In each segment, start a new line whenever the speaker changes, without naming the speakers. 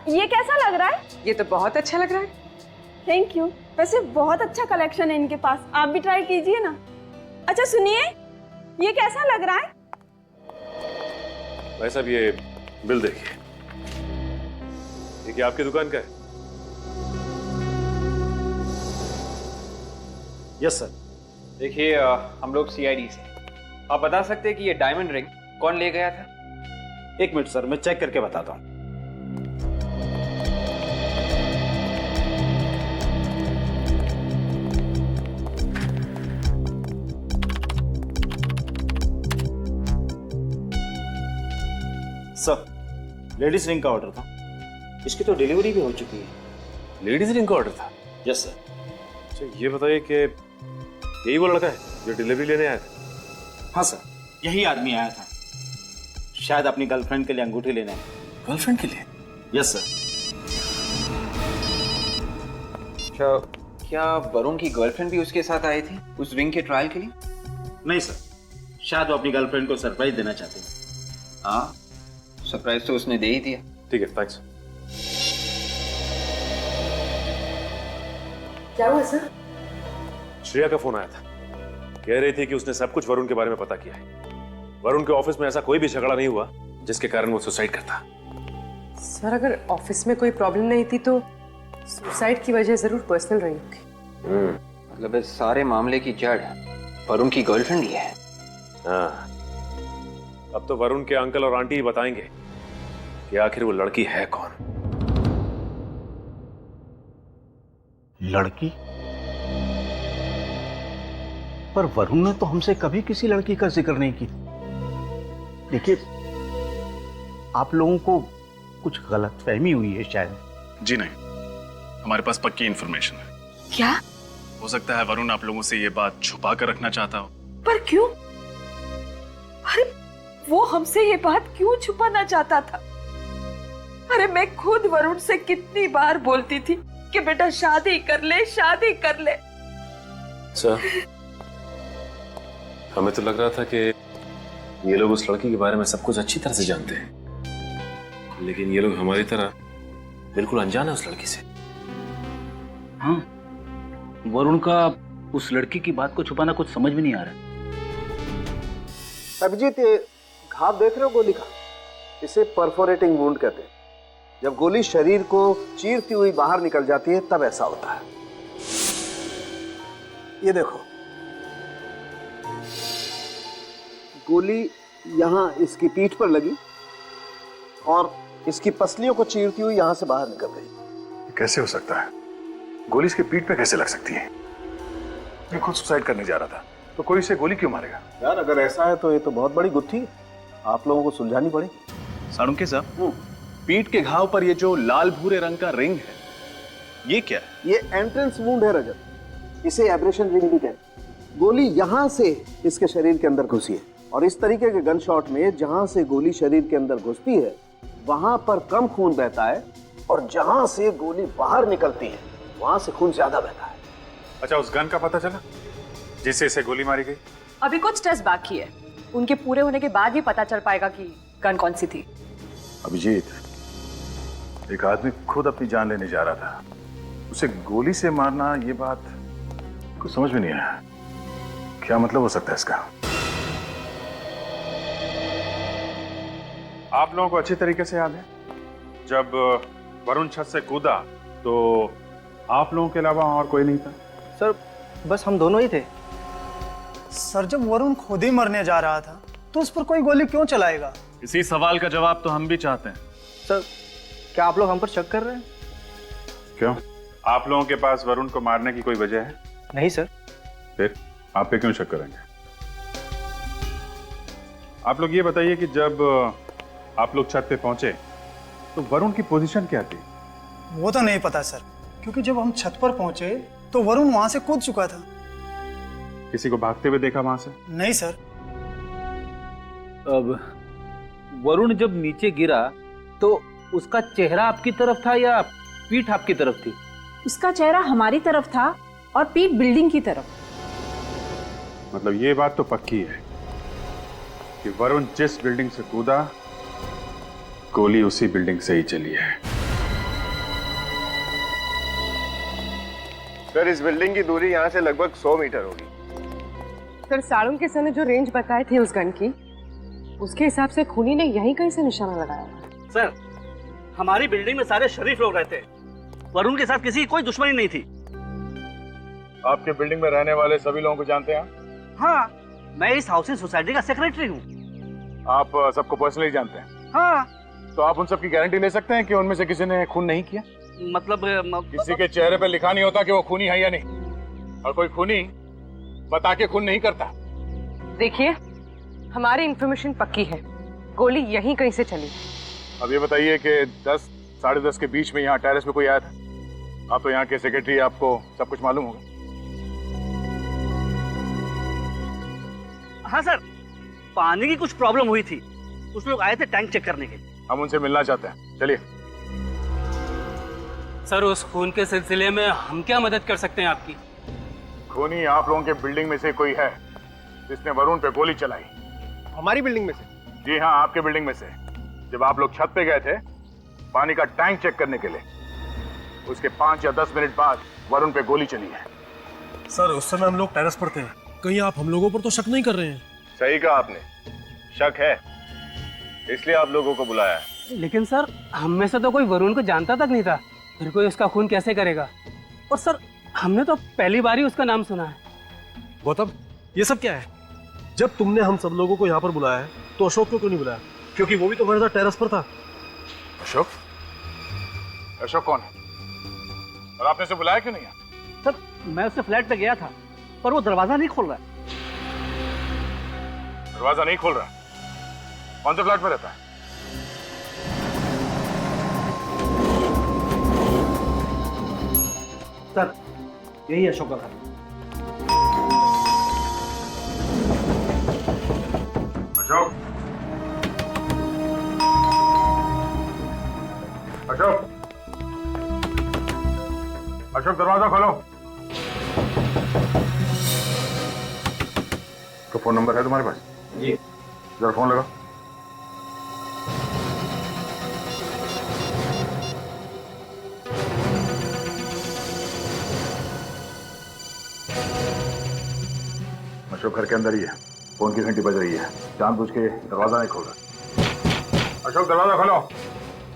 ये कैसा लग रहा है?
ये तो बहुत अच्छा लग रहा है।
Thank you. वैसे बहुत अच्छा कलेक्शन है इनके पास, आप भी ट्राई कीजिए ना। अच्छा सुनिए, ये कैसा लग रहा है?
भाई साहब ये बिल देखिए, ये क्या आपकी दुकान का है?
Yes sir.
देखिए हम लोग सीआईडी से, आप बता सकते हैं कि ये डायमंड रिंग कौन ले गया था?
एक मिनट सर, मैं चेक करके बताता हूँ। सर, लेडीज रिंग का ऑर्डर था। इसकी तो डिलीवरी भी हो चुकी है।
लेडीज रिंग का ऑर्डर था?
Yes sir.
अच्छा ये बताइए कि यही वो लड़का है जो डिलीवरी लेने आया था?
हाँ सर, यही आदमी आया था, शायद अपनी गर्लफ्रेंड के लिए अंगूठी लेने।
गर्लफ्रेंड के लिए?
Yes sir.
अच्छा, क्या वरुण की गर्लफ्रेंड भी उसके साथ आई थी उस रिंग के ट्रायल के लिए?
नहीं सर, शायद वो अपनी गर्लफ्रेंड को सरप्राइज देना चाहते हैं।
हाँ, सरप्राइज तो उसने दे ही दिया।
ठीक है, थैंक्स।
क्या हुआ सर?
श्रेया का फोन आया था, कह रही थी कि उसने सब कुछ वरुण के बारे में पता किया है। वरुण के ऑफिस में ऐसा कोई भी झगड़ा नहीं हुआ जिसके कारण वो सुसाइड करता।
सर अगर ऑफिस में कोई प्रॉब्लम नहीं थी तो सुसाइड की वजह जरूर पर्सनल रही होगी।
मतलब इस सारे मामले की जड़ वरुण की गर्लफ्रेंड ही है।
हाँ, अब तो वरुण के अंकल और आंटी ही बताएंगे कि आखिर वो लड़की है कौन।
लड़की? पर वरुण ने तो हमसे कभी किसी लड़की का जिक्र नहीं किया। देखिए, आप लोगों को कुछ गलतफहमी हुई है शायद।
जी नहीं, हमारे पास पक्की इंफॉर्मेशन है।
क्या?
हो सकता है वरुण आप लोगों से ये बात छुपा कर रखना चाहता हो।
पर क्यों? अरे वो हमसे ये बात क्यों छुपाना चाहता था? अरे मैं खुद वरुण से कितनी बार बोलती थी कि बेटा शादी कर ले, शादी कर ले।
सर, हमें तो लग रहा था कि ये लोग उस लड़की के बारे में सब कुछ अच्छी तरह से जानते हैं, लेकिन ये लोग हमारी तरह बिल्कुल अनजान है उस लड़की से।
हाँ, वरुण का उस लड़की की बात को छुपाना कुछ समझ में नहीं आ रहा।
अभिजीत, ये घाव देख रहे हो गोली का? इसे परफोरेटिंग वुंड कहते हैं। जब गोली शरीर को चीरती हुई बाहर निकल जाती है तब ऐसा होता है। ये देखो, गोली यहां इसकी पीठ पर लगी और इसकी पसलियों को चीरती हुई यहां से बाहर निकल गई।
कैसे हो सकता है? गोली इसके पीठ पे कैसे लग सकती है? ये खुद सुसाइड करने जा रहा था, तो कोई इसे गोली क्यों मारेगा?
यार अगर ऐसा है तो ये तो बहुत बड़ी गुत्थी है, आप लोगों को सुलझानी पड़ेगी।
साळुंखे साहब, पीठ के घाव पर ये जो लाल भूरे रंग का रिंग है, ये क्या है?
ये एंट्रेंस वुंड है रजत, इसे एब्रेशन रिंग भी कहते हैं। गोली यहां से इसके शरीर के अंदर घुसी है और इस तरीके के गन शॉट में जहां से गोली शरीर के अंदर घुसती है वहां पर कम खून बहता है और जहां से गोली बाहर निकलती है वहां से खून ज्यादा बहता है।
अच्छा, उस गन का पता चला जिससे इसे गोली मारी गई?
अभी कुछ टेस्ट बाकी है, उनके पूरे होने के बाद ही पता चल पाएगा कि गन कौन सी थी।
अभिजीत, एक आदमी खुद अपनी जान लेने जा रहा था, उसे गोली से मारना, ये बात कुछ समझ में नहीं आया। क्या मतलब हो सकता है इसका? आप लोगों को अच्छी तरीके से याद है जब वरुण छत से कूदा तो आप लोगों के अलावा और कोई नहीं था?
सर बस हम दोनों ही थे। सर जब वरुण खुद ही मरने जा रहा था तो उस पर कोई गोली क्यों चलाएगा?
इसी सवाल का जवाब तो हम भी चाहते हैं।
सर क्या आप लोग हम पर शक कर रहे हैं?
क्यों? आप लोगों के पास वरुण को मारने की कोई वजह है?
नहीं सर।
फिर आप पे क्यों शक करेंगे? आप लोग ये बताइए कि जब आप लोग छत पे पहुंचे तो वरुण की पोजीशन क्या थी?
वो तो नहीं पता सर, क्योंकि जब हम छत पर पहुंचे तो वरुण वहां से कूद चुका था।
किसी को भागते हुए देखा वहां से?
नहीं सर।
अब वरुण जब नीचे गिरा तो उसका चेहरा आपकी तरफ था या पीठ आपकी तरफ थी?
उसका चेहरा हमारी तरफ था और पीठ बिल्डिंग की तरफ।
मतलब ये बात तो पक्की है कि वरुण जिस बिल्डिंग से कूदा गोली उसी बिल्डिंग से ही चली है।
सर इस बिल्डिंग की दूरी यहाँ से लगभग 100 मीटर होगी।
सर साड़ू के सर ने जो रेंज बताए थे उस गन की, उसके हिसाब से खूनी ने यहीं कहीं से निशाना लगाया।
सर, हमारी बिल्डिंग में सारे शरीफ लोग रहते हैं। वरुण के साथ किसी की कोई दुश्मनी नहीं थी।
आपके बिल्डिंग में रहने वाले सभी लोगों को जानते हैं?
हाँ, मैं इस हाउसिंग सोसाइटी का सेक्रेटरी हूँ।
आप सबको पर्सनली जानते हैं?
हाँ।
तो आप उन सब की गारंटी ले सकते हैं कि उनमें से किसी ने खून नहीं किया?
मतलब
किसी के चेहरे पे लिखा नहीं होता कि वो खूनी है या नहीं, और कोई खूनी बता के खून नहीं करता।
देखिए, हमारी इंफॉर्मेशन पक्की है, गोली यहीं कहीं से चली।
अब ये बताइए कि 10 साढ़े 10 के बीच में यहाँ टेरेस पे कोई आया था? आप तो यहाँ के सेक्रेटरी, आपको सब कुछ मालूम होगा।
हाँ सर, पानी की कुछ प्रॉब्लम हुई थी, कुछ लोग आए थे टैंक चेक करने के लिए।
हम उनसे मिलना चाहते हैं, चलिए।
सर, उस खून के सिलसिले में हम क्या मदद कर सकते हैं आपकी?
खूनी आप लोगों के बिल्डिंग में से कोई है जिसने वरुण पे गोली चलाई?
हमारी बिल्डिंग में से?
जी हाँ, आपके बिल्डिंग में से। जब आप लोग छत पे गए थे पानी का टैंक चेक करने के लिए, उसके 5 या 10 मिनट बाद वरुण पे गोली चली है।
सर, उस समय हम लोग टेरेस पर थे। कहीं आप हम लोगों पर तो शक नहीं कर रहे हैं?
सही कहा आपने, शक है, इसलिए आप लोगों को बुलाया है।
लेकिन सर, हम में से तो कोई वरुण को जानता तक नहीं था, फिर कोई उसका खून कैसे करेगा? और सर, हमने तो पहली बार ही उसका नाम सुना है।
गौतम, ये सब क्या है? जब तुमने हम सब लोगों को यहाँ पर बुलाया है तो अशोक को क्यों नहीं बुलाया? क्योंकि वो भी तो हमारे साथ टेरेस पर था।
अशोक? अशोक कौन है? और आपने उसे बुलाया क्यों नहीं?
सर, मैं उससे फ्लैट पे गया था, पर वो दरवाजा नहीं खोल रहा है।
दरवाजा नहीं खोल रहा? कौन से फ्लैट में रहता है?
सर, यही अशोक का घर।
अशोक, अशोक, अशोक, दरवाजा खोलो। तो फोन नंबर है तुम्हारे पास?
जी।
जरा फोन लगाओ। अशोक घर के अंदर ही है, फोन की घंटी बज रही है, जानबूझ के दरवाजा नहीं खोल रहा। अशोक, दरवाजा खोलो,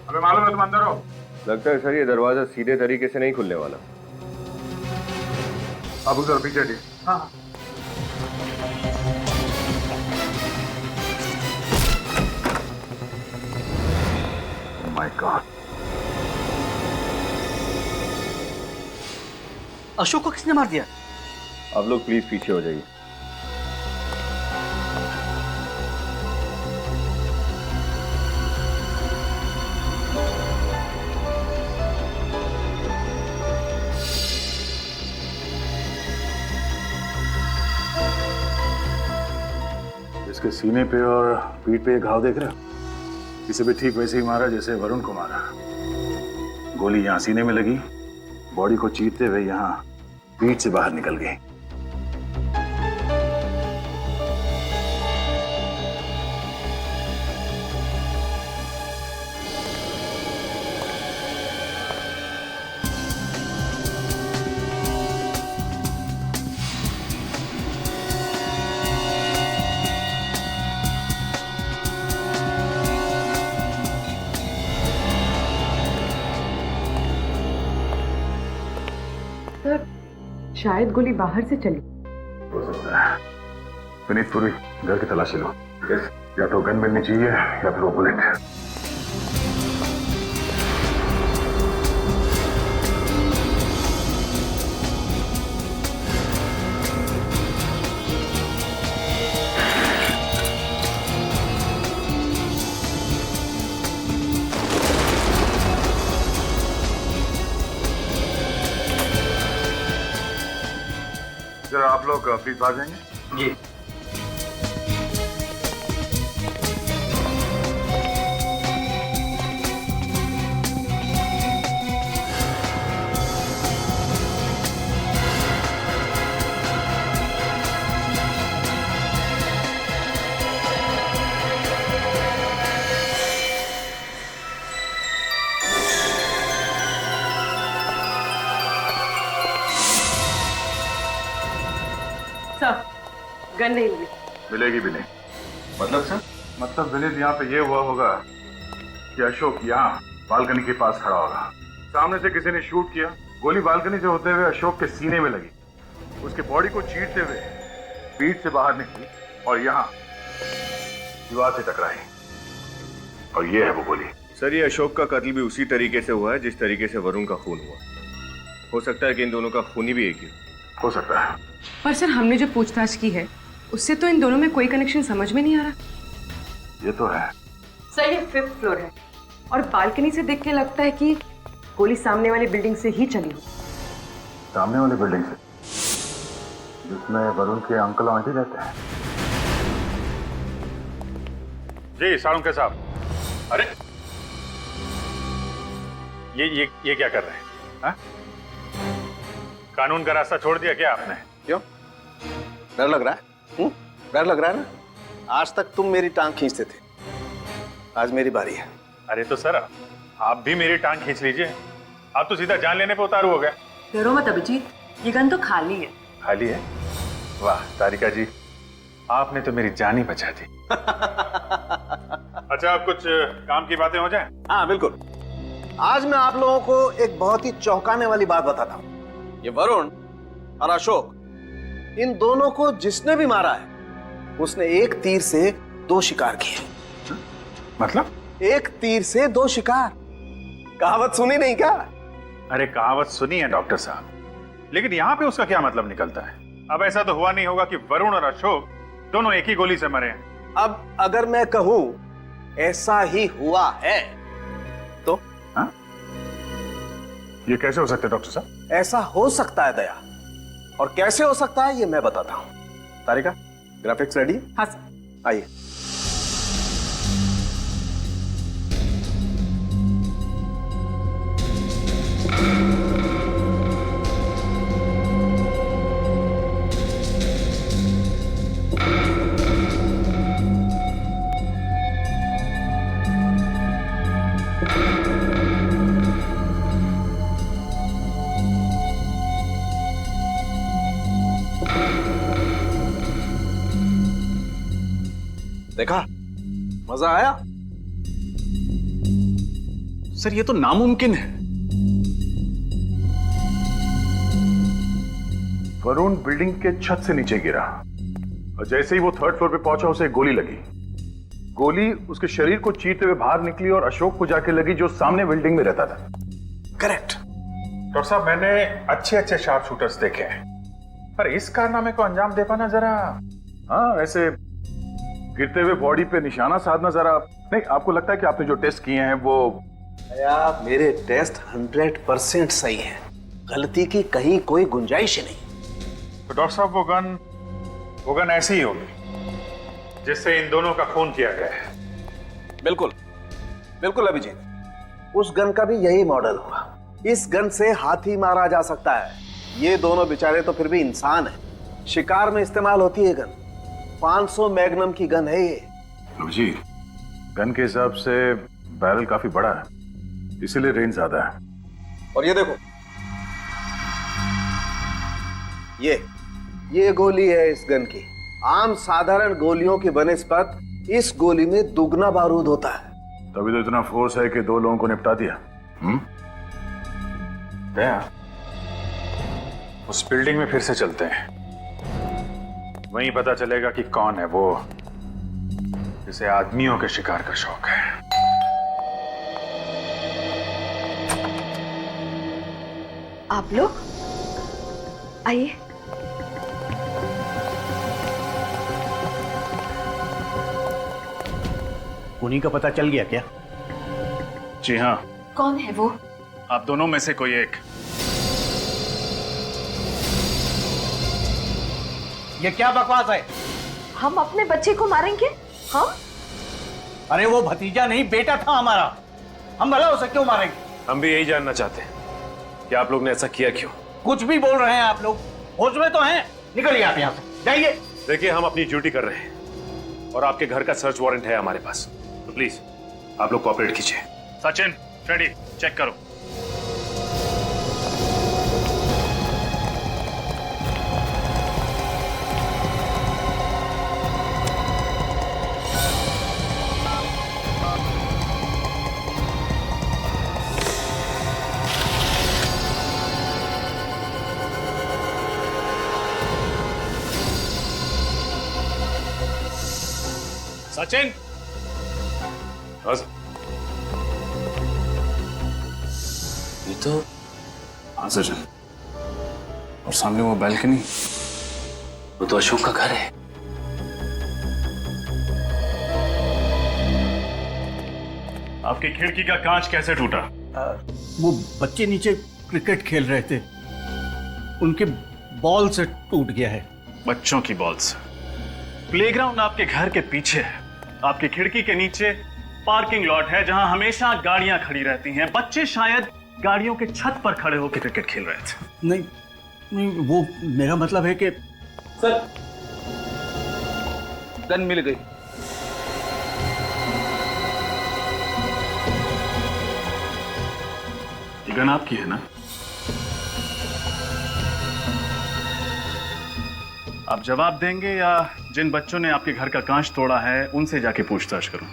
हमें मालूम है तुम अंदर हो।
लगता है सर ये दरवाजा सीधे तरीके से नहीं खुलने वाला।
आप उधर पीछे हटिए।
हाँ।
माय गॉड,
अशोक को किसने मार दिया?
आप लोग प्लीज पीछे हो जाइए।
इसके सीने पे और पीठ पे घाव देख रहे हो? इसे भी ठीक वैसे ही मारा जैसे वरुण को मारा। गोली यहाँ सीने में लगी, बॉडी को चीरते हुए यहाँ पीठ से बाहर निकल गई।
शायद गोली बाहर से चली।
हो सकता है। विनीत, पूरी घर की तलाशी लो। या तो गन मिलनी चाहिए या फिर वो बुलेट। जरा आप लोग प्लीज बाहर जाएंगे।
जी।
सर गन नहीं मिली।
मिलेगी भी नहीं। मतलब सर? मतलब विनीत यहाँ पे ये हुआ होगा कि अशोक यहाँ बालकनी के पास खड़ा होगा, सामने से किसी ने शूट किया, गोली बालकनी से होते हुए अशोक के सीने में लगी, उसके बॉडी को चीरते हुए पीठ से बाहर निकली और यहाँ दीवार से टकराई, और ये है वो गोली।
सर ये अशोक का कत्ल भी उसी तरीके से हुआ है जिस तरीके से वरुण का खून हुआ। हो सकता है कि इन दोनों का खूनी भी एक ही
हो सकता है।
पर सर हमने जो पूछताछ की है उससे तो इन दोनों में कोई कनेक्शन समझ में नहीं आ रहा।
ये तो है
सर ये 5th फ्लोर है और बालकनी से देख के लगता है कि गोली सामने वाली बिल्डिंग से ही चली हो।
सामने वाली बिल्डिंग से जिसमें वरुण के अंकल आंटी रहते हैं। जी साळुंखे साहब। अरे ये क्या कर रहे हैं? हा? कानून का रास्ता छोड़ दिया क्या आपने?
क्यों डर लग रहा है? डर लग रहा है ना? आज तक तुम मेरी टांग खींचते थे, आज मेरी बारी है।
अरे तो सर आप भी मेरी टांग खींच लीजिए, आप तो सीधा जान लेने पे उतारू हो गए।
डरो मत अभिजीत, ये गन तो खाली है।
खाली है? वाह तारिका जी, आपने तो मेरी जान ही बचा दी। अच्छा अब कुछ काम की बातें हो जाएं?
हाँ बिल्कुल। आज मैं आप लोगों को एक बहुत ही चौंकाने वाली बात बताता हूँ। ये वरुण और अशोक, इन दोनों को जिसने भी मारा है उसने एक तीर से 2 शिकार किए।
मतलब?
एक तीर से 2 शिकार। कहावत सुनी नहीं क्या?
अरे कहावत सुनी है डॉक्टर साहब, लेकिन यहाँ पे उसका क्या मतलब निकलता है? अब ऐसा तो हुआ नहीं होगा कि वरुण और अशोक दोनों एक ही गोली से मरे हैं।
अब अगर मैं कहूं ऐसा ही हुआ है तो?
हाँ? ये कैसे हो सकता है डॉक्टर साहब?
ऐसा हो सकता है दया, और कैसे हो सकता है ये मैं बताता हूं। तारिका ग्राफिक्स रेडी?
हाँ सर।
आइए। देखा, मजा आया?
सर ये तो नामुमकिन है।
वरुण बिल्डिंग के छत से नीचे गिरा और जैसे ही वो 3rd फ्लोर पे पहुंचा उसे गोली लगी। गोली उसके शरीर को चीरते हुए बाहर निकली और अशोक को जाके लगी जो सामने बिल्डिंग में रहता था।
करेक्ट।
डॉक्टर साहब मैंने अच्छे शार्प शूटर्स देखे हैं, पर इस कारनामे को अंजाम दे पाना जरा, हाँ ऐसे गिरते हुए बॉडी पे निशाना साधना जरा नहीं। आपको लगता है कि आपने जो टेस्ट किए हैं वो?
यार मेरे टेस्ट 100% सही है, गलती की कहीं कोई गुंजाइश ही नहीं।
तो डॉक्टर साहब वो गन ऐसी ही होगी जिससे इन दोनों का खून किया गया है।
बिल्कुल बिल्कुल अभिजीत, उस गन का भी यही मॉडल होगा। इस गन से हाथी मारा जा सकता है। ये दोनों बेचारे तो फिर भी इंसान है। शिकार में इस्तेमाल होती है गन। 500 मैग्नम की गन है ये।
जी गन के हिसाब से बैरल काफी बड़ा है, इसीलिए रेंज ज्यादा है।
और ये देखो, ये गोली है इस गन की। आम साधारण गोलियों की बनस्पत इस गोली में दुगना बारूद होता है।
तभी तो इतना फोर्स है कि 2 लोगों को निपटा दिया। दया, उस बिल्डिंग में फिर से चलते हैं, वहीं पता चलेगा कि कौन है वो जिसे आदमियों के शिकार का शौक है।
आप लोग आइए।
उन्हीं का पता चल गया क्या?
जी हाँ।
कौन है वो?
आप दोनों में से कोई एक।
ये क्या बकवास है?
हम अपने बच्चे को मारेंगे? हम?
अरे वो भतीजा नहीं बेटा था हमारा, हम भला उसे क्यों मारेंगे?
हम भी यही जानना चाहते हैं कि आप लोग ने ऐसा किया क्यों।
कुछ भी बोल रहे हैं आप लोग, होश में तो हैं? निकलिए आप यहाँ से, जाइए।
देखिए हम अपनी ड्यूटी कर रहे हैं और आपके घर का सर्च वारंट है हमारे पास, तो प्लीज आप लोग कोऑपरेट कीजिए। सचिन, फ्रेडी, चेक करो। सचिन।
ये तो हाँ सचिन, और सामने वो बैल्कनी,
वो तो अशोक का घर है।
आपकी खिड़की का कांच कैसे टूटा?
वो बच्चे नीचे क्रिकेट खेल रहे थे, उनके बॉल से टूट गया है।
बच्चों की बॉल से? प्लेग्राउंड आपके घर के पीछे है, आपकी खिड़की के नीचे पार्किंग लॉट है जहां हमेशा गाड़ियां खड़ी रहती हैं। बच्चे शायद गाड़ियों के छत पर खड़े होकर क्रिकेट खेल रहे थे।
नहीं नहीं, वो मेरा मतलब है कि
सर गन मिल गई।
ये गन आपकी है ना? आप जवाब देंगे या जिन बच्चों ने आपके घर का कांच तोड़ा है उनसे जाके पूछताछ करूं?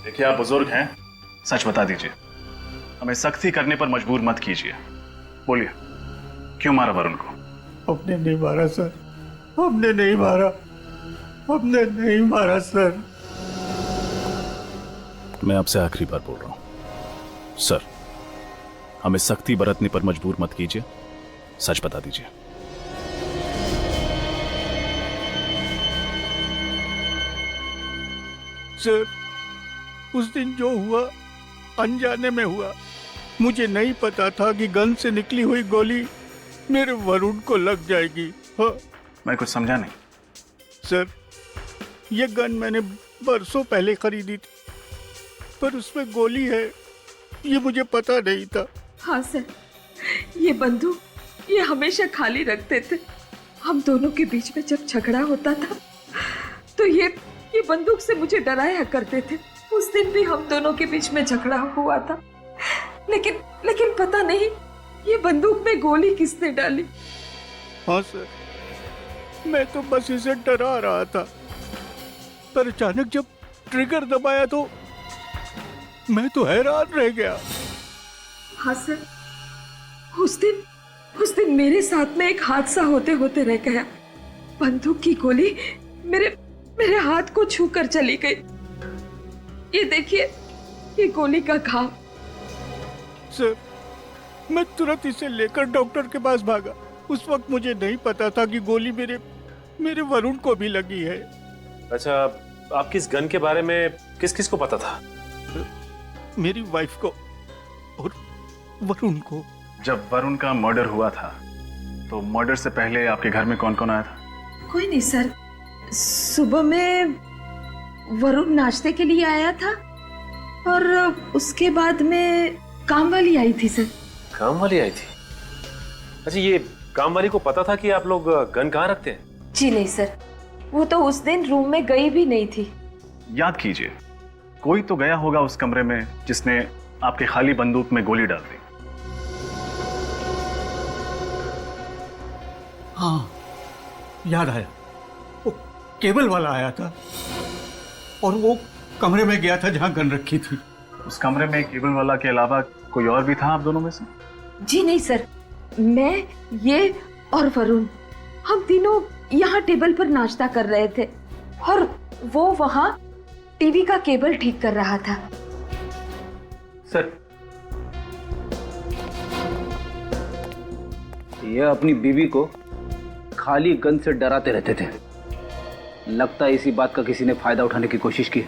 देखिए आप बुजुर्ग हैं, सच बता दीजिए, हमें सख्ती करने पर मजबूर मत कीजिए। बोलिए, क्यों मारा वरुण को?
हमने नहीं मारा सर, हमने नहीं मारा, हमने नहीं मारा सर।
मैं आपसे आखिरी बार बोल रहा हूं सर, हमें सख्ती बरतने पर मजबूर मत कीजिए, सच बता दीजिए।
सर, उस दिन जो हुआ अनजाने में हुआ। मुझे नहीं पता था कि गन से निकली हुई गोली मेरे वरुण को लग जाएगी। हाँ।
मैं कुछ समझा नहीं।
सर, ये गन मैंने बरसों पहले खरीदी थी, पर उसमें गोली है ये मुझे पता नहीं था।
हाँ सर, ये बंदूक ये हमेशा खाली रखते थे। हम दोनों के बीच में जब झगड़ा होता था तो ये बंदूक से मुझे डराया करते थे। उस दिन भी हम दोनों के बीच में झगड़ा हुआ था, लेकिन पता नहीं ये बंदूक में गोली किसने डाली।
हाँ सर, मैं तो बस इसे डरा रहा था, पर अचानक जब ट्रिगर दबाया तो मैं तो हैरान रह गया।
हाँ सर, उस दिन मेरे साथ में एक हादसा होते होते रह गया। बंदूक की गोली मेरे हाथ को छू कर चली गई। ये देखिए, ये गोली का घाव।
सर, मैं तुरंत इसे लेकर डॉक्टर के पास भागा। उस वक्त मुझे नहीं पता था कि गोली मेरे वरुण को भी लगी है।
अच्छा, आपकी इस गन के बारे में किस किस को पता था?
मेरी वाइफ को और वरुण को।
जब वरुण का मर्डर हुआ था तो मर्डर से पहले आपके घर में कौन कौन आया था?
कोई नहीं सर, सुबह में वरुण नाश्ते के लिए आया था और उसके बाद में काम वाली आई थी सर।
काम वाली आई थी? अच्छा, ये काम वाली को पता था कि आप लोग गन कहाँ रखते हैं?
जी नहीं सर, वो तो उस दिन रूम में गई भी नहीं थी।
याद कीजिए, कोई तो गया होगा उस कमरे में जिसने आपके खाली बंदूक में गोली डाल दी।
हाँ, याद आया, वो केबल वाला आया था और वो कमरे में गया था जहां गन रखी थी।
उस कमरे में केबल वाला के अलावा कोई और भी था आप दोनों में से?
जी नहीं सर, मैं, ये और वरुण, हम तीनों यहाँ टेबल पर नाश्ता कर रहे थे और वो वहां टीवी का केबल ठीक कर रहा था।
सर, ये अपनी बीवी को खाली गन से डराते रहते थे। लगता है इसी बात का किसी ने फायदा उठाने की कोशिश की।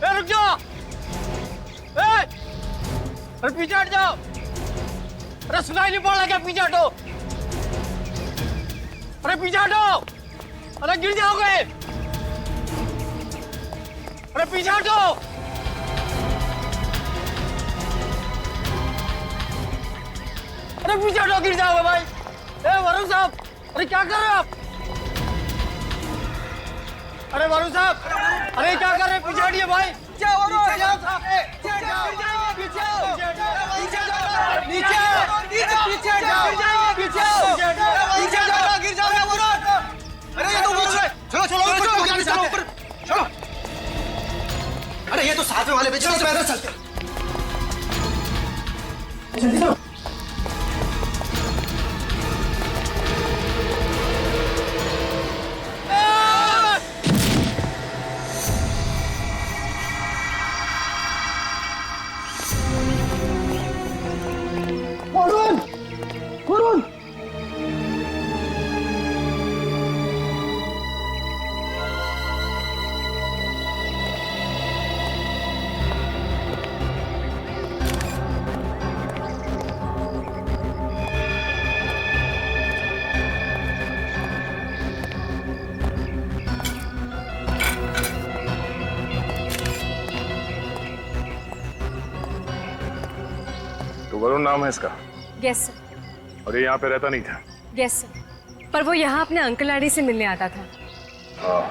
रुक जाओ! अरे पीछे हट जाओ! अरे सुनाई नहीं पड़ रहा क्या? पीछे हटो! अरे पीछे हटो! अरे गिर जाओगे! अरे पीछे हटो! अरे पीछे हटो, गिर जाओगे भाई! ए वरुण साहब, अरे क्या कर रहे हो आप? अरे वरुण साहब, अरे क्या कर रहे हैं? पीछे हटिए भाई! चाहिए तो साथ में वाले बेचो, नहीं तो पैदल चलते। जल्दी चलो।
वरुण, वरुण,
तो वरुण नाम है इसका,
यस सर,
और ये यहाँ पे रहता नहीं था।
यस सर, पर वो यहाँ अपने अंकल आंटी से मिलने आता था।
हाँ,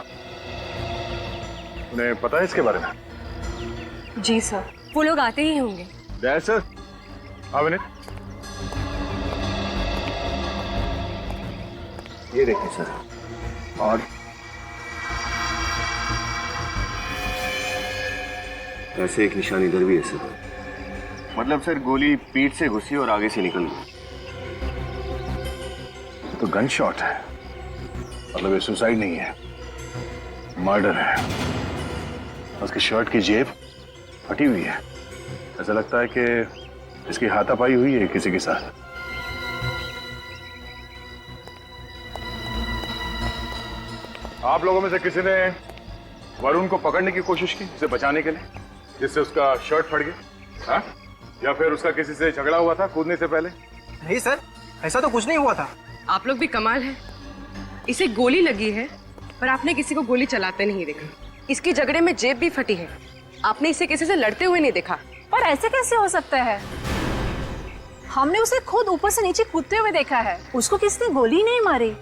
उन्हें पता है इसके बारे में?
जी सर, वो लोग आते ही होंगे।
Dad sir. हाँ विनीत,
ये देखिए सर, और ऐसे एक निशान इधर भी है सर। मतलब सर गोली पीठ से घुसी और आगे से निकल गई।
तो गन शॉट है, मतलब ये सुसाइड नहीं है, मर्डर है। उसकी शर्ट की जेब फटी हुई है, ऐसा लगता है कि इसकी हाथापाई हुई है किसी के साथ। आप लोगों में से किसी ने वरुण को पकड़ने की कोशिश की, उसे बचाने के लिए, जिससे उसका शर्ट फट गया? हाँ? या फिर उसका किसी से झगड़ा हुआ था कूदने से पहले?
नहीं सर, ऐसा तो कुछ नहीं हुआ था।
आप लोग भी कमाल है, इसे गोली लगी है पर आपने किसी को गोली चलाते नहीं देखा। इसकी झगड़े में जेब भी फटी है, आपने इसे किसी से लड़ते हुए नहीं देखा।
पर ऐसे कैसे हो सकता है? हमने उसे खुद ऊपर से नीचे कूदते हुए देखा है, उसको किसने गोली नहीं मारी।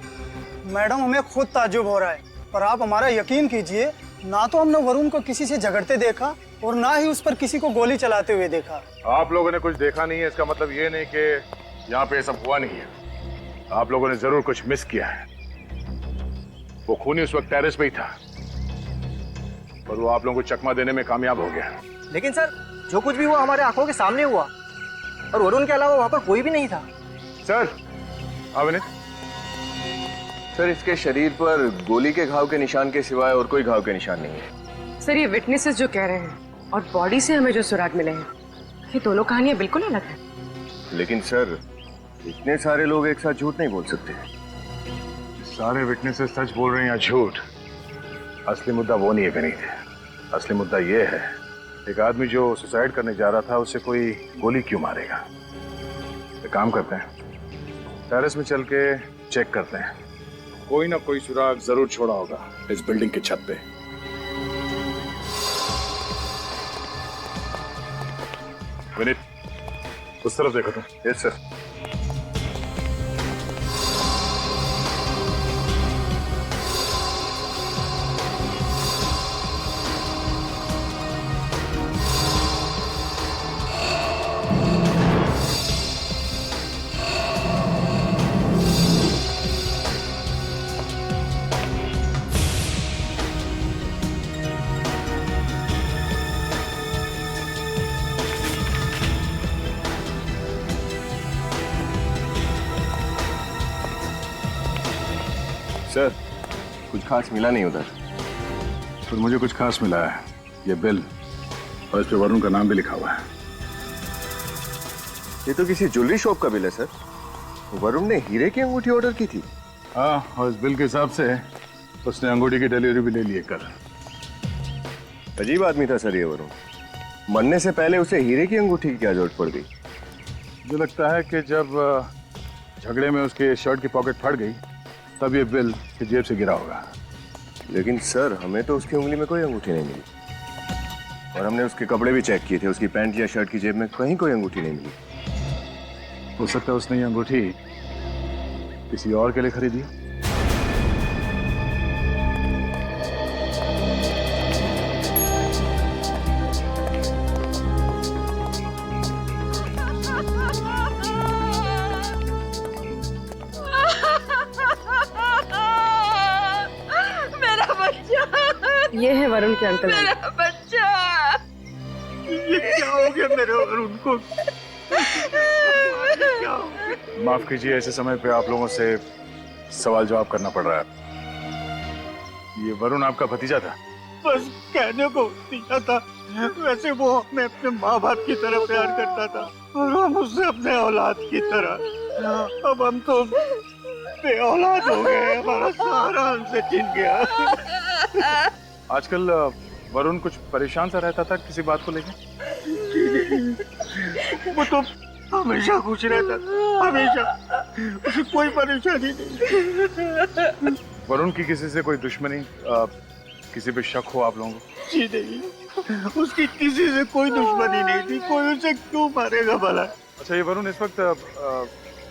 मैडम, हमें खुद ताज्जुब हो रहा है, पर आप हमारा यकीन कीजिए, ना तो हमने वरुण को किसी से झगड़ते देखा और ना ही उस पर किसी को गोली चलाते हुए देखा।
आप लोगों ने कुछ देखा नहीं है, इसका मतलब ये नहीं कि यहाँ पे सब हुआ नहीं है। आप लोगों ने जरूर कुछ मिस किया है। वो खूनी उस वक्त टेरेस पे ही था, और वो आप लोगों को चकमा देने में कामयाब हो गया।
लेकिन सर, जो कुछ भी हुआ हमारे आंखों के सामने हुआ, और वरुण के अलावा वहाँ पर कोई भी नहीं था।
सर, अविनीत सर, इसके शरीर पर गोली के घाव के निशान के सिवाय और कोई घाव के निशान नहीं है।
सर, ये विटनेसेस जो कह रहे हैं और बॉडी से हमें जो सुराग मिले हैं, ये दोनों कहानियां बिल्कुल अलग हैं।
लेकिन सर, इतने सारे लोग एक साथ झूठ नहीं बोल सकते।
सारे विटनेसेस सच बोल रहे हैं या झूठ, असली मुद्दा वो नहीं है विनीत। असली मुद्दा ये है, एक आदमी जो सुसाइड करने जा रहा था, उसे कोई गोली क्यों मारेगा? एक काम करते हैं, टेरेस में चल के चेक करते हैं, कोई ना कोई सुराग जरूर छोड़ा होगा इस बिल्डिंग की छत पे। विनीत, उस तरफ देखो तुम। Yes sir.
सर, कुछ खास मिला नहीं उधर।
फिर मुझे कुछ खास मिला है, ये बिल, और इस पे वरुण का नाम भी लिखा हुआ है।
ये तो किसी ज्वेलरी शॉप का बिल है सर। वरुण ने हीरे की अंगूठी ऑर्डर की थी।
हाँ, और इस बिल के हिसाब से उसने अंगूठी की डिलीवरी भी ले ली है कल।
अजीब आदमी था सर ये वरुण। मरने से पहले उसे हीरे की अंगूठी की क्या जरूरत पड़ गई?
मुझे लगता है कि जब झगड़े में उसके शर्ट की पॉकेट फट गई, तब ये बिल की जेब से गिरा होगा।
लेकिन सर, हमें तो उसकी उंगली में कोई अंगूठी नहीं मिली, और हमने उसके कपड़े भी चेक किए थे, उसकी पैंट या शर्ट की जेब में कहीं कोई अंगूठी नहीं मिली।
हो सकता है उसने ये अंगूठी किसी और के लिए खरीदी।
ये है वरुण के अंकल।
मेरा बच्चा।
क्या हो गया मेरे वरुण को? क्या हो गया?
माफ कीजिए, ऐसे समय पे आप लोगों से सवाल जवाब करना पड़ रहा है। ये वरुण आपका भतीजा था?
बस कहने को दिया था। वैसे वो हमें अपने माँ बाप की तरह प्यार करता था और हम उससे अपने औलाद की तरह। अब हम तो बे औलाद हो गए, हमारा सारा हमसे छिन गया।
आजकल वरुण कुछ परेशान सा रहता था किसी बात को लेकर?
वो तो हमेशा खुश रहता था, हमेशा। उसे कोई परेशानी नहीं।
वरुण की किसी से कोई दुश्मनी, किसी पे शक हो आप लोगों को?
जी नहीं, उसकी किसी से कोई दुश्मनी नहीं थी। कोई उसे क्यों मारेगा भला?
अच्छा, ये वरुण इस वक्त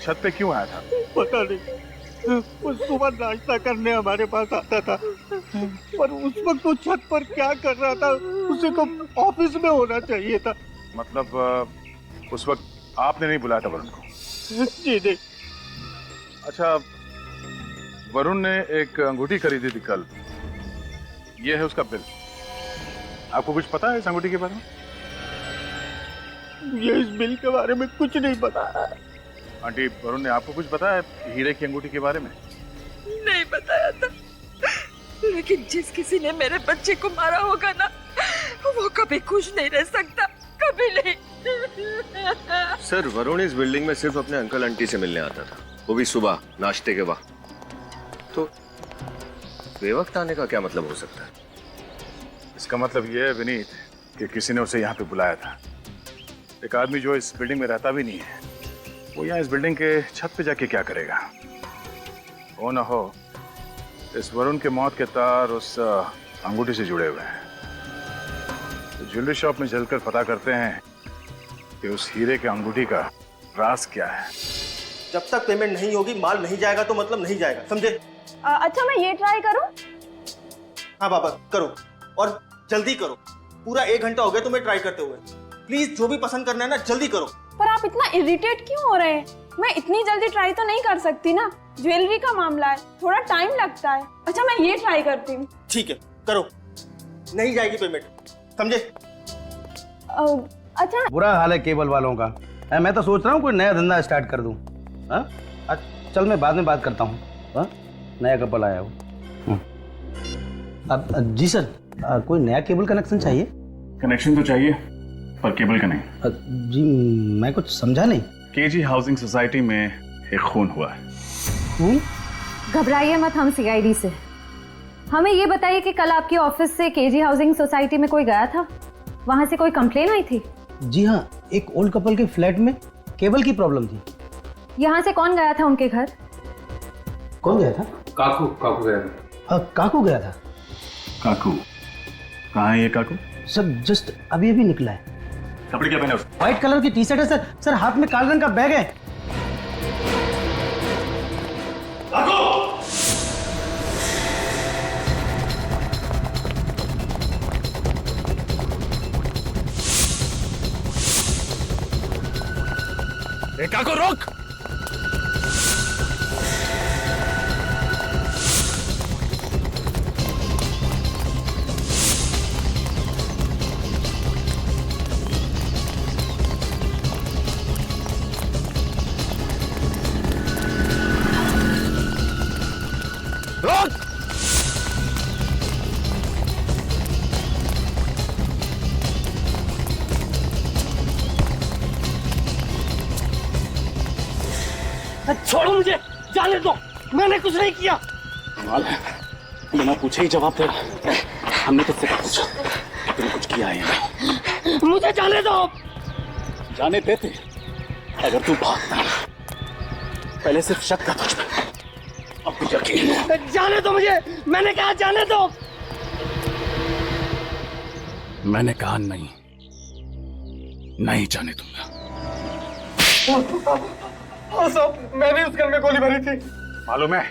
छत पे क्यों आया था?
पता नहीं। वो सुबह नाश्ता करने हमारे पास आता था, पर उस वक्त वो छत पर क्या कर रहा था? उसे तो ऑफिस में होना चाहिए था।
मतलब उस वक्त आपने नहीं बुलाया था वरुण को?
जी नहीं।
अच्छा, वरुण ने एक अंगूठी खरीदी थी कल, ये है उसका बिल। आपको कुछ पता है इस अंगूठी के बारे में?
ये इस बिल के बारे में कुछ नहीं पता।
आंटी, वरुण ने आपको कुछ बताया हीरे की अंगूठी के बारे में?
नहीं बताया था, लेकिन जिस किसी ने मेरे बच्चे को मारा होगा ना, वो कभी खुश नहीं रह सकता, कभी नहीं।
सर, वरुण इस बिल्डिंग में सिर्फ अपने अंकल आंटी से मिलने आता था, वो भी सुबह नाश्ते के वक्त। तो बेवक्त आने का क्या मतलब हो सकता है?
इसका मतलब ये है विनीत कि किसी ने उसे यहाँ पे बुलाया था। एक आदमी जो इस बिल्डिंग में रहता भी नहीं है, वो यहाँ इस बिल्डिंग के छत पे जाके क्या करेगा? हो ना हो इस वरुण के मौत के तार उस अंगूठी से जुड़े हुए हैं। तो ज्वेलरी शॉप में चलकर पता करते हैं कि उस हीरे के अंगूठी का राज क्या है।
जब तक पेमेंट नहीं होगी, माल नहीं जाएगा तो मतलब नहीं जाएगा, समझे?
अच्छा, मैं ये ट्राई करूं?
हाँ बाबा, करो और जल्दी करो। पूरा 1 घंटा हो गया तुम्हें ट्राई करते हुए। प्लीज जो भी पसंद करना है ना, जल्दी करो।
पर आप इतना इरिटेट क्यों हो रहे हैं? मैं इतनी जल्दी ट्राई तो नहीं कर सकती ना, ज्वेलरी का मामला है, थोड़ा टाइम लगता है। अच्छा, मैं ये ट्राई करती हूँ।
ठीक है, करो। नहीं जाएगी पेमेंट, समझे?
अच्छा,
बुरा हाल है केबल वालों का। मैं तो सोच रहा हूँ कोई नया धंधा स्टार्ट कर दूँ। चल, मैं बाद में बात करता हूँ। नया कपल आया हो। जी सर, कोई नया केबल कनेक्शन चाहिए?
कनेक्शन तो चाहिए, पर केबल का नहीं।
जी, मैं कुछ समझा नहीं।
केजी हाउसिंग सोसाइटी में एक खून हुआ है।
खून?
घबराइए मत, हम सीआईडी से। हमें ये बताइए कि कल आपके ऑफिस से केजी हाउसिंग सोसाइटी में कोई गया था? वहां से कोई कंप्लेन आई थी?
जी हाँ, एक ओल्ड कपल के फ्लैट में केबल की प्रॉब्लम थी।
यहाँ से कौन गया था उनके घर?
कौन गया था?
काकू गया था।
काकू गया था।
काकू? कहाँ है ये काकू?
सर, जस्ट अभी निकला है।
कपड़े क्या पहने उसने?
व्हाइट कलर की टी शर्ट है सर। सर, हाथ में काले रंग का बैग है।
काकू रोक!
छोड़ो मुझे, जाने दो, मैंने कुछ नहीं किया।
कमाल है, बिना पूछे ही जवाब दे रहा। हमने तुझसे क्या पूछा? तूने कुछ किया है या नहीं?
मुझे जाने दो।
जाने देते अगर तू भागता। पहले सिर्फ शक था तुझ पे, अब कुछ यकीन।
जाने दो मुझे, मैंने कहा जाने दो।
मैंने कहा नहीं, नहीं जाने दूंगा।
हाँ साहब, मैंने उस घर में गोली भरी थी।
मालूम है,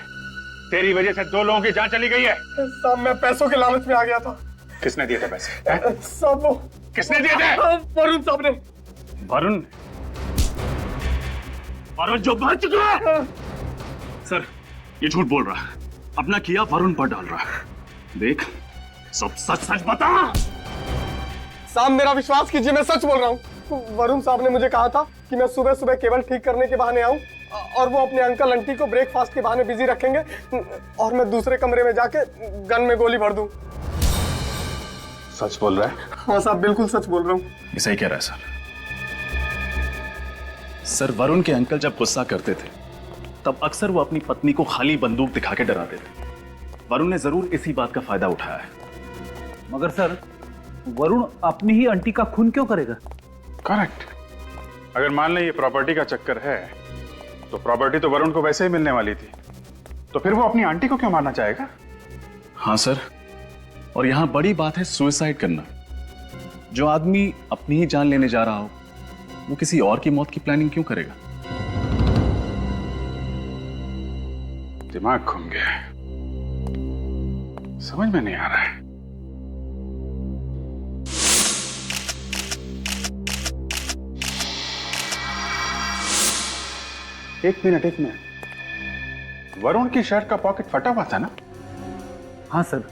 तेरी वजह से 2 लोगों की जान चली गई है।
साहब, मैं पैसों के लालच में आ गया था।
किसने दिए थे पैसे?
साहब, वो
किसने दिए थे?
वरुण साहब ने।
वरुण? वरुण जो मर चुका है?
सर, ये झूठ बोल रहा है, अपना किया वरुण पर डाल रहा है। देख, सब सच सच बता।
साहब मेरा विश्वास कीजिए, मैं सच बोल रहा हूँ। वरुण साहब ने मुझे कहा था कि मैं सुबह सुबह केबल ठीक करने के बहाने आऊँ और वो अपने अंकल आंटी को ब्रेकफास्ट के बहाने बिजी रखेंगे और मैं दूसरे कमरे में जाके गन में गोली भर दूं।
सच बोल रहा है?
हाँ साहब, बिल्कुल सच बोल रहा हूँ।
ये सही कह रहा है सर। सर, वरुण के अंकल जब गुस्सा करते थे तब अक्सर वो अपनी पत्नी को खाली बंदूक दिखा के डराते थे। वरुण ने जरूर इसी बात का फायदा उठाया है।
मगर सर, वरुण अपनी ही आंटी का खून क्यों करेगा?
करेक्ट। अगर मान लें ये प्रॉपर्टी का चक्कर है तो प्रॉपर्टी तो वरुण को वैसे ही मिलने वाली थी, तो फिर वो अपनी आंटी को क्यों मारना चाहेगा?
हाँ सर, और यहां बड़ी बात है सुसाइड करना। जो आदमी अपनी ही जान लेने जा रहा हो वो किसी और की मौत की प्लानिंग क्यों करेगा?
दिमाग घूम गया है, समझ में नहीं आ रहा है। एक मिनट, वरुण की शर्ट का पॉकेट फटा हुआ था ना?
हाँ सर,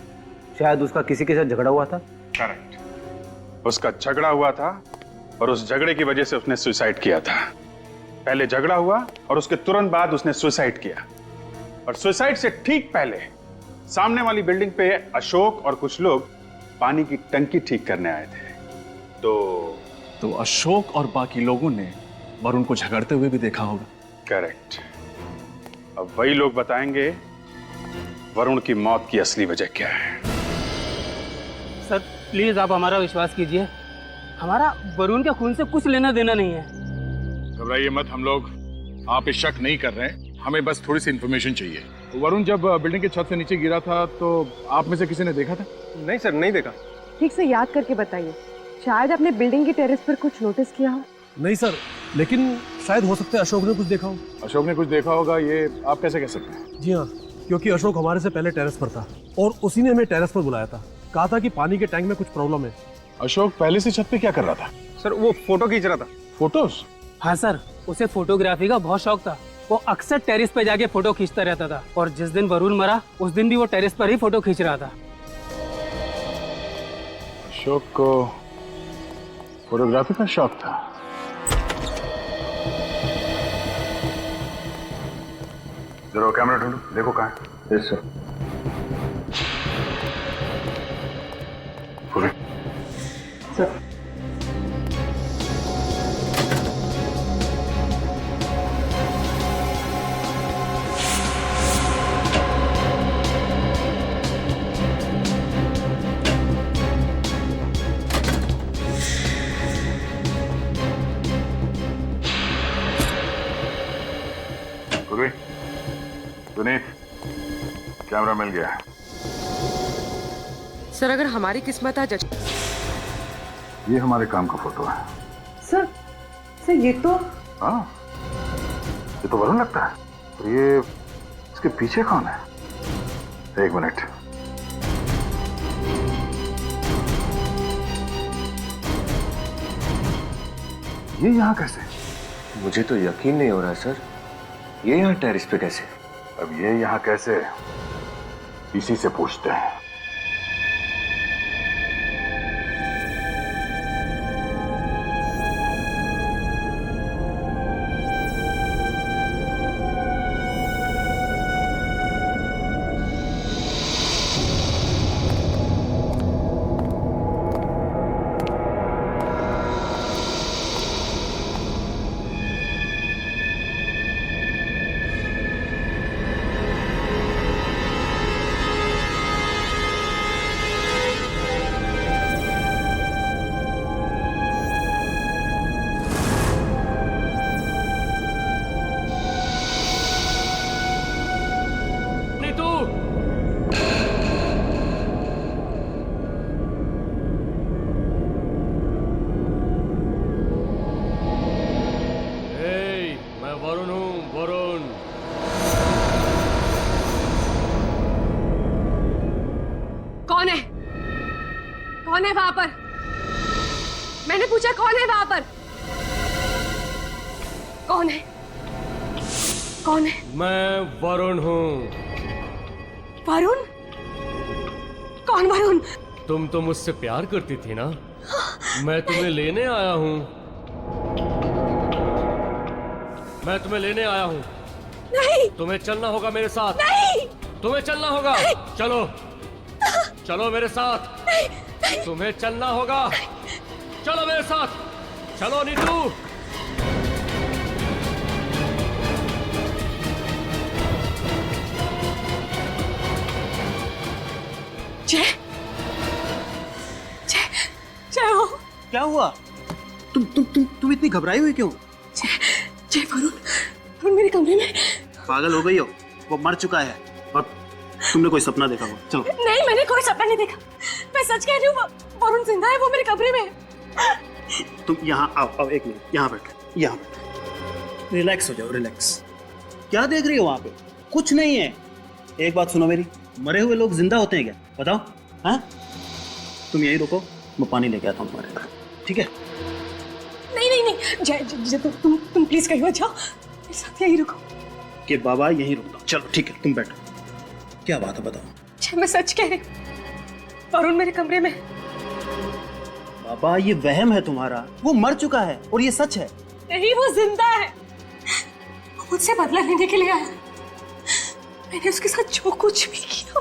शायद उसका किसी के साथ झगड़ा हुआ था।
करेक्ट, उसका झगड़ा हुआ था और उस झगड़े की वजह से उसने सुसाइड किया था। पहले झगड़ा हुआ और उसके तुरंत बाद उसने सुसाइड किया, और सुसाइड से ठीक पहले सामने वाली बिल्डिंग पे अशोक और कुछ लोग पानी की टंकी ठीक करने आए थे। तो
अशोक और बाकी लोगों ने वरुण को झगड़ते हुए भी देखा होगा।
करेक्ट। अब वही लोग बताएंगे वरुण की मौत की असली वजह क्या है।
सर प्लीज आप हमारा विश्वास कीजिए, हमारा वरुण के खून से कुछ लेना देना नहीं है।
घबराइए मत, हम लोग आप पे शक नहीं कर रहे हैं, हमें बस थोड़ी सी इंफॉर्मेशन चाहिए। वरुण जब बिल्डिंग की छत से नीचे गिरा था तो आप में से किसी ने देखा था?
नहीं सर, नहीं देखा।
ठीक से याद करके बताइए, शायद आपने बिल्डिंग की टेरेस पर कुछ नोटिस किया हो।
नहीं सर, लेकिन शायद हो सकता है अशोक ने कुछ देखा हो।
अशोक ने कुछ देखा होगा, ये आप कैसे कह सकते हैं?
जी हाँ, क्योंकि अशोक हमारे से पहले टेरेस पर था और उसी ने हमें टेरेस पर बुलाया था। कहा था कि पानी के टैंक में कुछ प्रॉब्लम है।
अशोक पहले से छत पे क्या कर रहा था?
सर वो फोटो खींच रहा था।
फोटोज?
हाँ सर, उसे फोटोग्राफी का बहुत शौक था। वो अक्सर टेरेस पे जाके फोटो खींचता रहता था, और जिस दिन वरुण मरा उस दिन भी वो टेरेस पर ही फोटो खींच रहा था।
अशोक को फोटोग्राफी का शौक था। जरा कैमरा ढूंढो, देखो कहाँ है। Yes sir.
Sir
Sunit, camera मिल गया।
सर अगर हमारी किस्मत आज
ये हमारे काम का फोटो है।
सर ये तो
हाँ, ये तो वरुण लगता है। तो ये इसके पीछे कौन है? एक मिनट, ये यहाँ कैसे?
मुझे तो यकीन नहीं हो रहा सर, ये यहाँ टेरेस पे कैसे?
अब ये यहाँ कैसे, इसी से पूछते हैं।
कौन है वहां पर? मैंने पूछा कौन है वहां पर? कौन है? कौन है?
मैं वरुण हूँ।
वरुण? कौन वरुण?
तुम तो मुझसे प्यार करती थी ना?
मैं तुम्हें लेने आया हूँ। मैं तुम्हें लेने आया हूँ।
नहीं।
तुम्हें चलना होगा मेरे साथ।
नहीं।
तुम्हें चलना होगा।
नहीं।
चलो चलो मेरे साथ।
नहीं। नहीं।
तुम्हें चलना होगा। चलो मेरे साथ। चलो नीतू।
जय जय जय हो।
क्या हुआ? तुम इतनी घबराई हुई क्यों?
जय वरुण मेरे कमरे में।
पागल हो गई हो? वो मर चुका है और तुमने कोई सपना देखा होगा। चलो।
नहीं, मैंने कोई सपना नहीं देखा। मैं सच कह रही हूँ, वरुण जिंदा है, वो मेरे कमरे में है।
तुम यहाँ आओ, एक मिनट यहाँ बैठो, यहाँ बैठो। रिलैक्स हो जाओ, रिलैक्स। क्या देख रही हो वहाँ पे? कुछ नहीं है। एक बात सुनो मेरी, मरे हुए लोग जिंदा होते हैं क्या? बताओ। हाँ, तुम यही रुको, मैं पानी लेके आता हूँ तुम्हारे घर, ठीक है?
नहीं जय तुम प्लीज कहीं मत जाओ, मेरे साथ यही रुको।
कि बाबा यहीं रुकता हूँ। चलो ठीक है, तुम बैठो। क्या बात है बताओ।
जय मैं सच कह रही हूँ, वरुण मेरे कमरे में।
बाबा ये वहम है तुम्हारा, वो मर चुका है और ये सच है।
नहीं, वो जिंदा है। वो मुझसे बदला लेने के लिए आया। मैंने उसके साथ जो कुछ भी किया,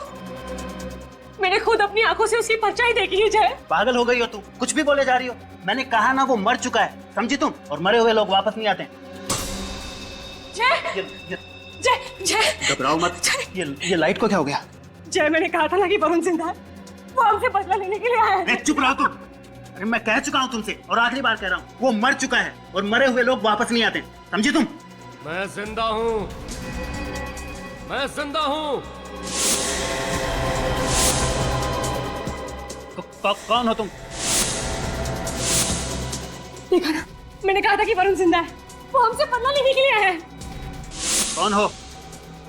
मैंने खुद अपनी आंखों से उसकी परछाई देखी है। जय
पागल हो गई हो तुम, कुछ भी बोले जा रही हो। मैंने कहा ना वो मर चुका है, समझी तुम? और मरे हुए लोग वापस नहीं आते।
जय
घबराओ मत। ये लाइट को क्या हो गया?
जय मैंने कहा था ना कि वरुण जिंदा है, वो हमसे बदला लेने के लिए आया है।
चुप रहो तुम। अरे मैं कह चुका हूँ तुमसे और आखिरी बार कह रहा हूँ, वो मर चुका है और मरे हुए लोग वापस नहीं आते, समझी तुम?
मैं जिंदा हूँ, मैं जिंदा हूँ।
कौन हो तुम?
देखा ना, मैंने कहा था कि वरुण जिंदा है, वो हमसे बदला लेने के लिए आया है।
कौन हो?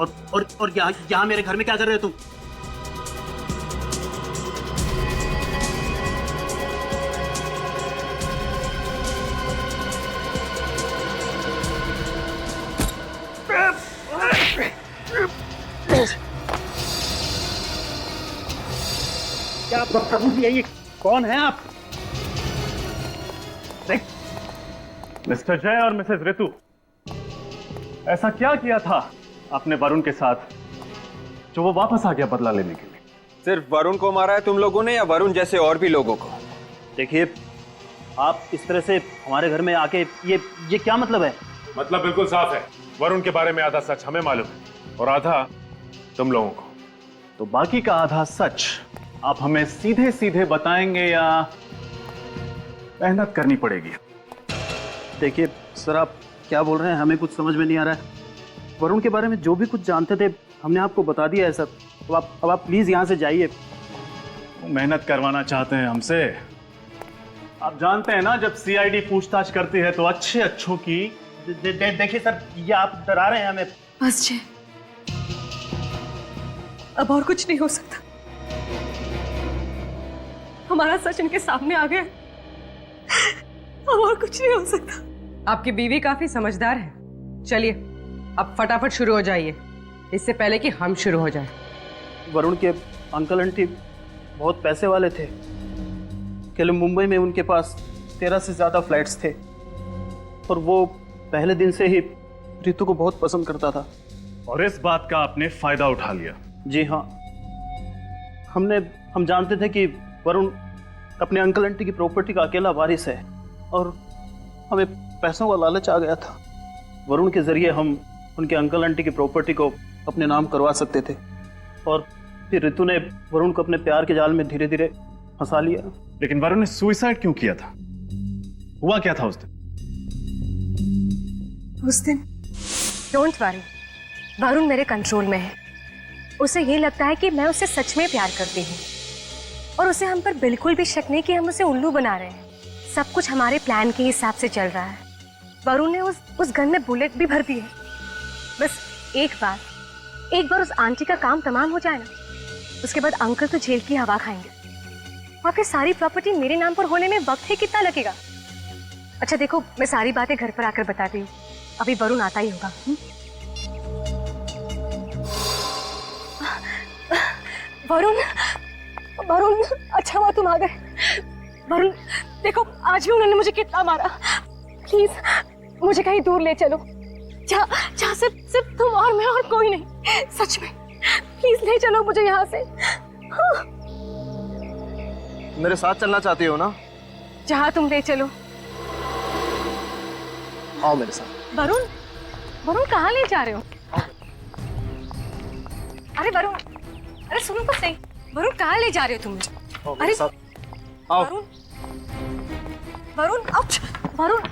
और यहाँ मेरे घर में क्या कर रहे हो तुम? क्या बदतमीजी है ये? कौन है आप?
मिस्टर जय और मिसेस ऋतु, ऐसा क्या किया था आपने वरुण के साथ जो वो वापस आ गया बदला लेने के लिए?
सिर्फ वरुण को मारा है तुम लोगों ने या वरुण जैसे और भी लोगों को?
देखिए, आप इस तरह से हमारे घर में आके ये क्या मतलब है?
मतलब बिल्कुल साफ है, वरुण के बारे में आधा सच हमें मालूम है और आधा तुम लोगों को।
तो बाकी का आधा सच आप हमें सीधे सीधे बताएंगे या मेहनत करनी पड़ेगी?
देखिए सर, आप क्या बोल रहे हैं, हमें कुछ समझ में नहीं आ रहा है। वरुण के बारे में जो भी कुछ जानते थे हमने आपको बता दिया है सर। अब आप प्लीज यहाँ से जाइए।
मेहनत करवाना चाहते हैं हमसे? आप जानते हैं ना, जब सीआईडी पूछताछ करती है तो अच्छों की।
देखिए सर, ये आप डरा रहे हैं हमें।
बस जय, अब और कुछ नहीं हो सकता। हमारा सच इनके सामने आ गया, अब और कुछ नहीं हो सकता।
आपकी बीवी काफी समझदार है। चलिए अब फटाफट शुरू हो जाइए, इससे पहले कि हम शुरू हो जाए।
वरुण के अंकल आंटी बहुत पैसे वाले थे। कल मुंबई में उनके पास 13 से ज्यादा फ्लैट्स थे और वो पहले दिन से ही ऋतु को बहुत पसंद करता था।
और इस बात का आपने फायदा उठा लिया?
जी हाँ, हम जानते थे कि वरुण अपने अंकल आंटी की प्रॉपर्टी का अकेला वारिस है और हमें पैसों का लालच आ गया था। वरुण के जरिए हम उनके अंकल आंटी की प्रॉपर्टी को अपने नाम करवा सकते थे और फिर ऋतु ने वरुण को अपने प्यार के जाल में धीरे धीरे फंसा लिया।
लेकिन वरुण ने सुसाइड क्यों किया था? हुआ क्या था उस दिन?
डोंट वरी, वरुण मेरे कंट्रोल में है। उसे ये लगता है कि मैं उसे सच में प्यार करती हूँ और उसे हम पर बिल्कुल भी शक नहीं कि हम उसे उल्लू बना रहे हैं। सब कुछ हमारे प्लान के हिसाब से चल रहा है। वरुण ने उस गन में बुलेट भी भर दी है। बस एक बार उस आंटी का काम तमाम हो जाए ना, उसके बाद अंकल तो जेल की हवा खाएंगे और फिर सारी प्रॉपर्टी मेरे नाम पर होने में वक्त ही कितना लगेगा। अच्छा देखो, मैं सारी बातें घर पर आकर बताती हूँ, अभी वरुण आता ही होगा। वरुण, अच्छा हुआ तुम आ गए। वरुण, देखो आज भी उन्होंने मुझे कितना मारा। प्लीज मुझे कहीं दूर ले चलो, जहाँ सिर्फ तुम और मैं और कोई नहीं। सच में प्लीज ले चलो मुझे यहाँ से। हाँ।
मेरे साथ चलना चाहती हो ना?
जहाँ तुम ले चलो।
आओ मेरे साथ।
वरुण, वरुण कहाँ ले जा रहे हो? अरे वरुण, अरे सुनो तो सही, वरुण कहाँ ले जा रहे हो तुम मुझे?
अरे आओ।
वरुण, वरुण, आउच, वरुण,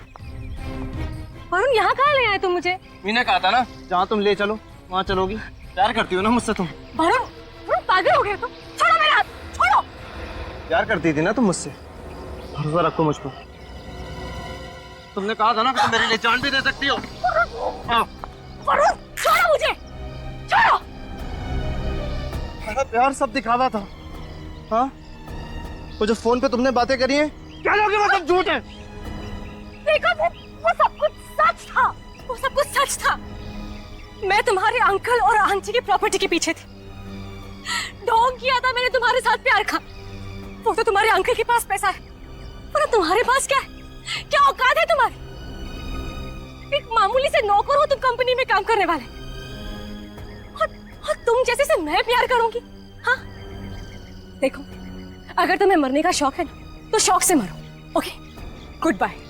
वरुण यहाँ कहाँ ले आए तुम मुझे?
मैंने कहा था ना जहाँ तुम ले चलो वहाँ चलोगी। प्यार करती हो ना मुझसे तुम?
वरुण, वरुण पागल हो गए तुम? छोड़ो मेरा हाथ, छोड़ो।
प्यार करती थी ना तुम मुझसे? भरोसा रखो मुझ पर। तुमने कहा था ना कि तुम मेरे लिए जान भी दे सकती हो।
वरुण छोड़ो मुझे, छोड़ो।
मेरा प्यार सब दिखावा था। हाँ, वो जो फोन पे तुमने बातें करी हैं, क्या लोगे वो सब झूठ है।
देखो वो सब कुछ सच था, वो सब कुछ सच था। मैं तुम्हारे अंकल और आंटी की प्रॉपर्टी के पीछे थी। ढोंग किया था मैंने तुम्हारे साथ प्यार का। वो तो तुम्हारे अंकल के पास पैसा है, पर तुम्हारे पास क्या है? क्या औकात है तुम्हारी? एक मामूली से नौकर हो तुम कंपनी में काम करने वाले, और तुम जैसे से मैं प्यार करूंगी? हाँ देखो, अगर तुम्हें मरने का शौक है ना तो शौक से मरो। Okay, goodbye.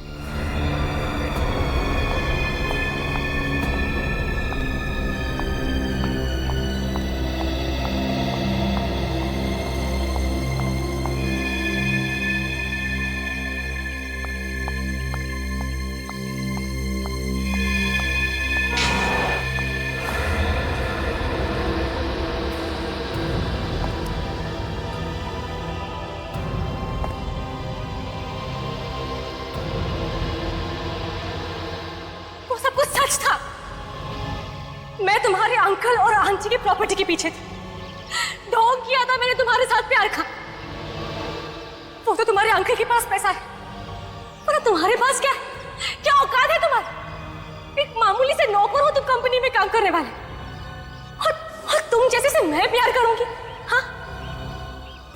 मैं तुम्हारे अंकल और आंटी की प्रॉपर्टी के पीछे थी। ढोंग किया था मैंने तुम्हारे साथ प्यार का। वो तो तुम्हारे अंकल के पास पैसा है, पर तुम्हारे पास क्या है? क्या औकात है तुम्हारी? एक मामूली से नौकर हो तुम कंपनी में काम करने वाले, और तुम जैसे से मैं प्यार करूंगी? हाँ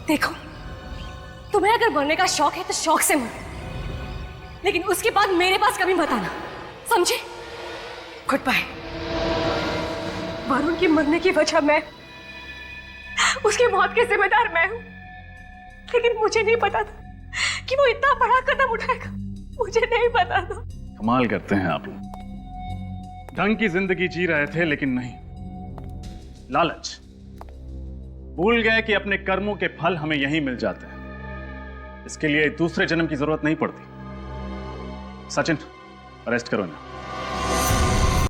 देखो, तुम्हें अगर मरने का शौक है तो शौक से मरो, लेकिन उसके बाद मेरे पास कभी मत आना, समझे? Good bye. वरुण के मरने की वजह मैं, उसकी मौत के जिम्मेदार मैं हूं, लेकिन मुझे नहीं पता था कि वो इतना बड़ा कदम उठाएगा। मुझे नहीं पता था।
कमाल करते हैं आप लोग। ढंग की जिंदगी जी रहे थे, लेकिन नहीं, लालच। भूल गए कि अपने कर्मों के फल हमें यहीं मिल जाते हैं। इसके लिए दूसरे जन्म की जरूरत नहीं पड़ती। सचिन, अरेस्ट करो ना।